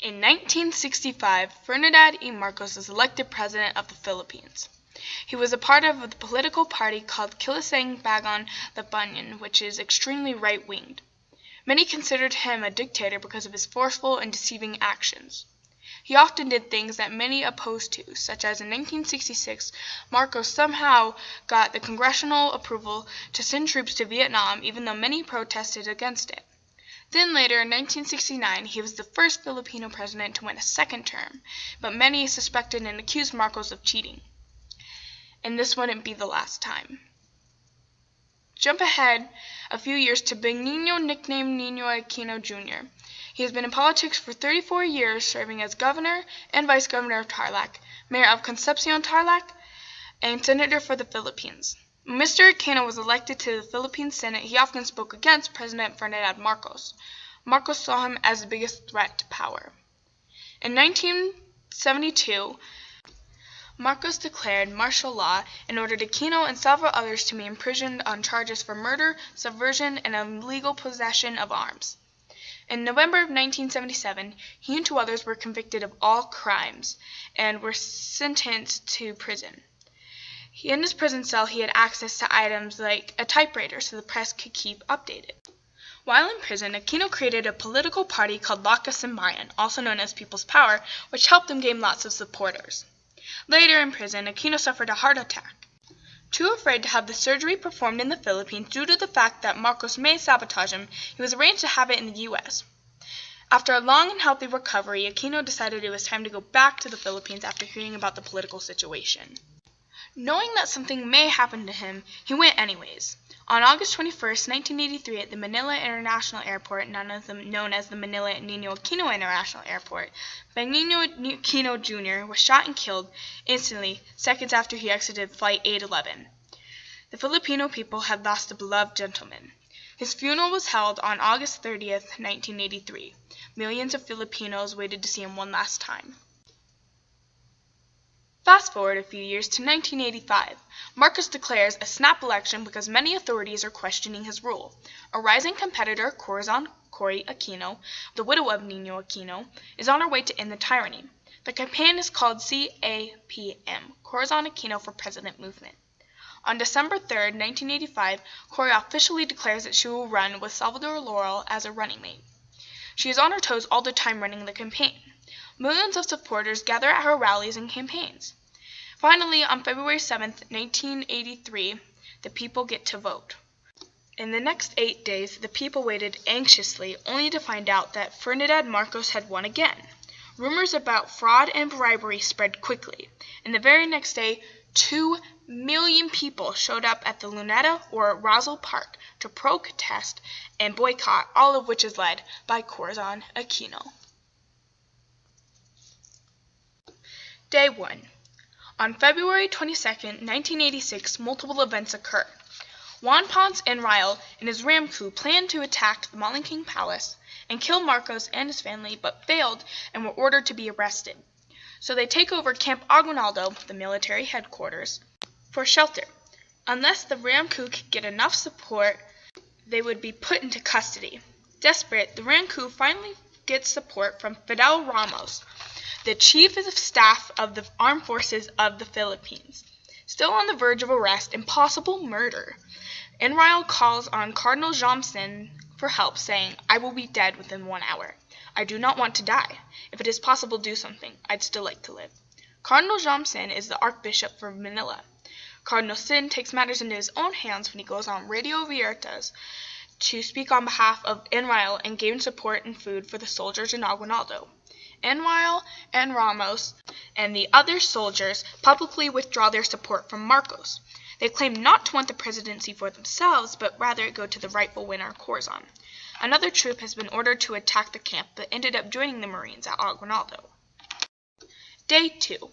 In 1965, Ferdinand E. Marcos was elected president of the Philippines. He was a part of the political party called Kilusang Bagon Labanan, which is extremely right-winged. Many considered him a dictator because of his forceful and deceiving actions. He often did things that many opposed to, such as in 1966, Marcos somehow got the congressional approval to send troops to Vietnam even though many protested against it. Then later, in 1969, he was the first Filipino president to win a second term, but many suspected and accused Marcos of cheating. And this wouldn't be the last time. Jump ahead a few years to Benigno, nicknamed Nino Aquino Jr. He has been in politics for 34 years, serving as governor and vice governor of Tarlac, mayor of Concepcion Tarlac, and senator for the Philippines. When Mr. Aquino was elected to the Philippine Senate, he often spoke against President Ferdinand Marcos. Marcos saw him as the biggest threat to power. In 1972, Marcos declared martial law and ordered Aquino and several others to be imprisoned on charges for murder, subversion, and illegal possession of arms. In November of 1977, he and 2 others were convicted of all crimes and were sentenced to prison. In his prison cell, he had access to items like a typewriter so the press could keep updated. While in prison, Aquino created a political party called Lakas Sambayan, also known as People's Power, which helped him gain lots of supporters. Later in prison, Aquino suffered a heart attack. Too afraid to have the surgery performed in the Philippines due to the fact that Marcos may sabotage him, he was arranged to have it in the U.S. After a long and healthy recovery, Aquino decided it was time to go back to the Philippines after hearing about the political situation. Knowing that something may happen to him, he went anyways. On August 21, 1983, at the Manila International Airport, known as the Manila Nino Aquino International Airport, Benigno Aquino Jr. was shot and killed instantly, seconds after he exited Flight 811. The Filipino people had lost a beloved gentleman. His funeral was held on August 30, 1983. Millions of Filipinos waited to see him one last time. Fast forward a few years to 1985. Marcos declares a snap election because many authorities are questioning his rule. A rising competitor, Corazon Cory Aquino, the widow of Nino Aquino, is on her way to end the tyranny. The campaign is called CAPM, Corazon Aquino for President Movement. On December 3, 1985, Cory officially declares that she will run with Salvador Laurel as a running mate. She is on her toes all the time running the campaign. Millions of supporters gather at her rallies and campaigns. Finally, on February 7, 1983, the people get to vote. In the next 8 days, the people waited anxiously, only to find out that Ferdinand Marcos had won again. Rumors about fraud and bribery spread quickly, and the very next day, 2 million people showed up at the Luneta or Rosal Park to protest and boycott, all of which is led by Corazon Aquino. Day 1. On February 22, 1986, multiple events occur. Juan Ponce Enrile and his Ram crew planned to attack the Malinking Palace and kill Marcos and his family, but failed and were ordered to be arrested. So they take over Camp Aguinaldo, the military headquarters, for shelter. Unless the Ram crew could get enough support, they would be put into custody. Desperate, the Ram crew finally gets support from Fidel Ramos, the Chief of Staff of the Armed Forces of the Philippines. Still on the verge of arrest and possible murder, Enrile calls on Cardinal Jomson for help, saying, "I will be dead within 1 hour. I do not want to die. If it is possible, do something. I'd still like to live." Cardinal Jomson is the Archbishop for Manila. Cardinal Sin takes matters into his own hands when he goes on Radio Veritas to speak on behalf of Enrile and gain support and food for the soldiers in Aguinaldo. Enrile and Ramos and the other soldiers publicly withdraw their support from Marcos. They claim not to want the presidency for themselves, but rather go to the rightful winner, Corazon. Another troop has been ordered to attack the camp, but ended up joining the Marines at Aguinaldo. Day 2.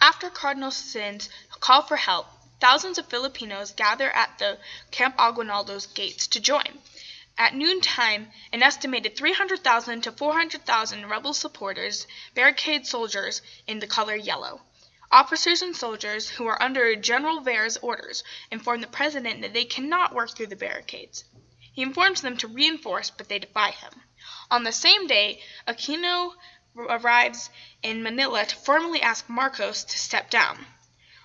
After Cardinal Sin's call for help, thousands of Filipinos gather at the Camp Aguinaldo's gates to join. At noontime, an estimated 300,000 to 400,000 rebel supporters barricade soldiers in the color yellow. Officers and soldiers who are under General Vere's orders inform the president that they cannot work through the barricades. He informs them to reinforce, but they defy him. On the same day, Aquino arrives in Manila to formally ask Marcos to step down.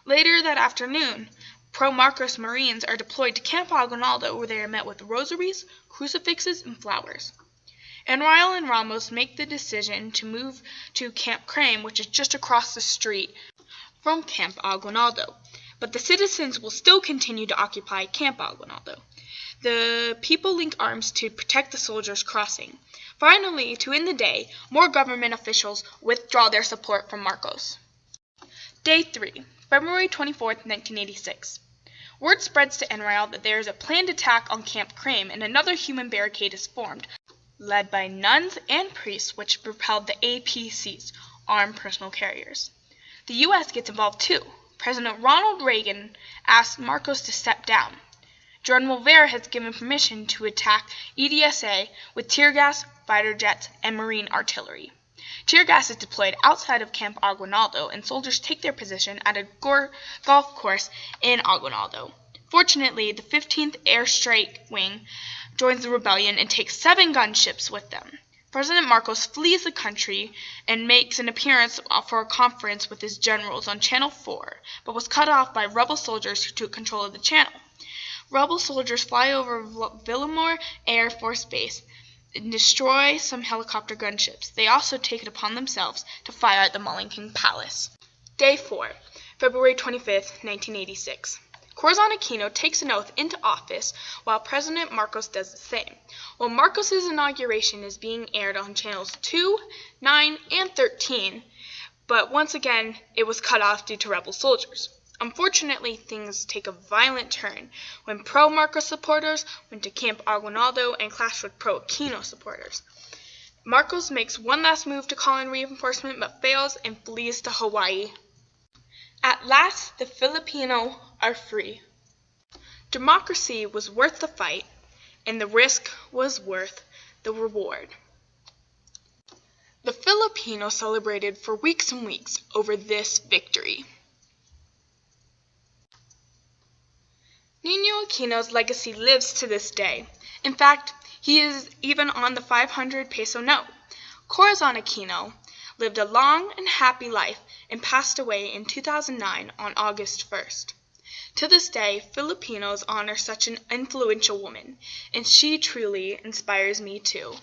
Later that afternoon, pro-Marcos Marines are deployed to Camp Aguinaldo, where they are met with rosaries, crucifixes, and flowers. Enrile and Ramos make the decision to move to Camp Crame, which is just across the street from Camp Aguinaldo, but the citizens will still continue to occupy Camp Aguinaldo. The people link arms to protect the soldiers crossing. Finally, to end the day, more government officials withdraw their support from Marcos. Day 3, February 24, 1986. Word spreads to Enrile that there is a planned attack on Camp Crame, and another human barricade is formed, led by nuns and priests, which propelled the APCs, Armed Personnel Carriers. The U.S. gets involved too. President Ronald Reagan asked Marcos to step down. General Rivera has given permission to attack EDSA with tear gas, fighter jets, and marine artillery. Tear gas is deployed outside of Camp Aguinaldo, and soldiers take their position at a golf course in Aguinaldo. Fortunately, the 15th Air Strike Wing joins the rebellion and takes 7 gunships with them. President Marcos flees the country and makes an appearance for a conference with his generals on Channel 4, but was cut off by rebel soldiers who took control of the channel. Rebel soldiers fly over Villamore Air Force Base and destroy some helicopter gunships. They also take it upon themselves to fire at the Mulligan Palace. Day 4, February 25, 1986. Corazon Aquino takes an oath into office while President Marcos does the same. While Marcos's inauguration is being aired on channels 2, 9, and 13, but once again it was cut off due to rebel soldiers. Unfortunately, things take a violent turn when pro-Marcos supporters went to Camp Aguinaldo and clashed with pro-Aquino supporters. Marcos makes one last move to call in reinforcement but fails and flees to Hawaii. At last, the Filipino are free. Democracy was worth the fight, and the risk was worth the reward. The Filipinos celebrated for weeks and weeks over this victory. Nino Aquino's legacy lives to this day. In fact, he is even on the 500 peso note. Corazon Aquino lived a long and happy life and passed away in 2009 on August 1st. To this day, Filipinos honor such an influential woman, and she truly inspires me too.